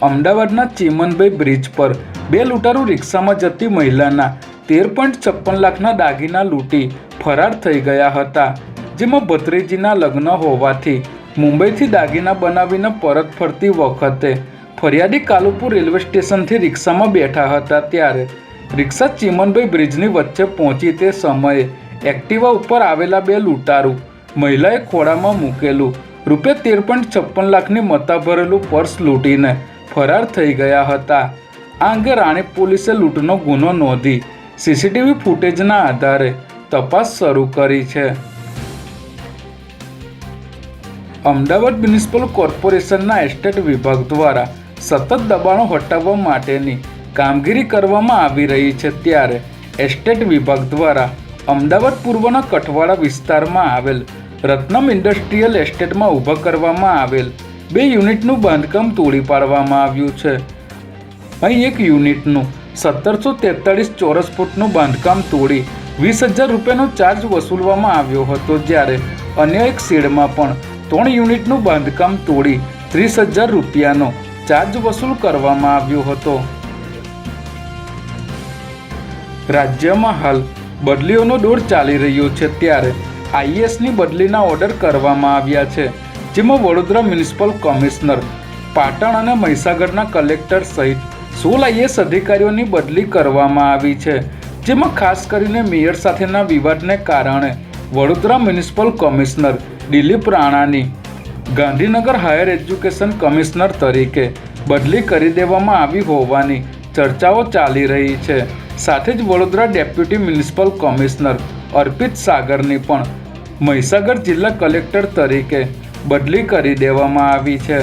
અમદાવાદના ચીમનભાઈ બ્રિજ પર બે લૂંટારૂ રિક્ષામાં જતી મહિલાના 13.56 લાખના દાગીના લૂંટી ફરાર થઈ ગયા હતા, જેમાં ભત્રીજીના લગ્ન હોવાથી મુંબઈથી દાગીના બનાવીને પરત ફરતી વખતે ફરિયાદી કાલુપુર રેલવે સ્ટેશનથી રિક્ષામાં બેઠા હતા ત્યારે રિક્ષા ચીમનભાઈ બ્રિજની વચ્ચે પહોંચી તે સમયે એક્ટિવા ઉપર આવેલા બે લૂંટારૂ મહિલાએ ખોળામાં મૂકેલું ₹13.56 લાખની મત્તા ભરેલું પર્સ લૂંટીને ફરાર થઈ ગયા હતા। આ અંગે રાણીપ પોલીસે લૂંટનો ગુનો નોંધી સીસીટીવી ફૂટેજના આધારે તપાસ શરૂ કરી છે। અમદાવાદ મ્યુનિસિપલ કોર્પોરેશનના એસ્ટેટ વિભાગ દ્વારા સતત દબાણો હટાવવા માટેની કામગીરી કરવામાં આવી રહી છે ત્યારે એસ્ટેટ વિભાગ દ્વારા અમદાવાદ પૂર્વના કઠવાડા વિસ્તારમાં આવેલ રત્નમ ઇન્ડસ્ટ્રીયલ એસ્ટેટમાં ઊભા કરવામાં આવેલ 2 યુનિટનું બાંધકામ તોડી પાડવામાં આવ્યું છે। અહીં એક યુનિટનું 1743 ચોરસ ફૂટનું બાંધકામ તોડી 20,000 રૂપિયાનો ચાર્જ વસૂલવામાં આવ્યો હતો, જ્યારે અન્ય એક શેડમાં પણ 3 યુનિટનું બાંધકામ તોડી 30,000 રૂપિયાનો ચાર્જ વસૂલ કરવામાં આવ્યો હતો। રાજ્યમાં હાલ બદલીઓનો દોર ચાલી રહ્યો છે ત્યારે આઈએએસની બદલીના ઓર્ડર કરવામાં આવ્યા છે, જેમાં વડોદરા મ્યુનિસિપલ કમિશનર, પાટણ અને મહીસાગરના કલેક્ટર સહિત 16 આઈએએસ અધિકારીઓની બદલી કરવામાં આવી છે, જેમાં ખાસ કરીને મેયર સાથેના વિવાદને કારણે વડોદરા મ્યુનિસિપલ કમિશનર દિલીપ રાણાની ગાંધીનગર હાયર એજ્યુકેશન કમિશનર તરીકે બદલી કરી દેવામાં આવી હોવાની ચર્ચાઓ ચાલી રહી છે। સાથે જ વડોદરા ડેપ્યુટી મ્યુનિસિપલ કમિશનર અર્પિત સાગરની પણ મહીસાગર જિલ્લા કલેક્ટર તરીકે બદલી કરી દેવામાં આવી છે।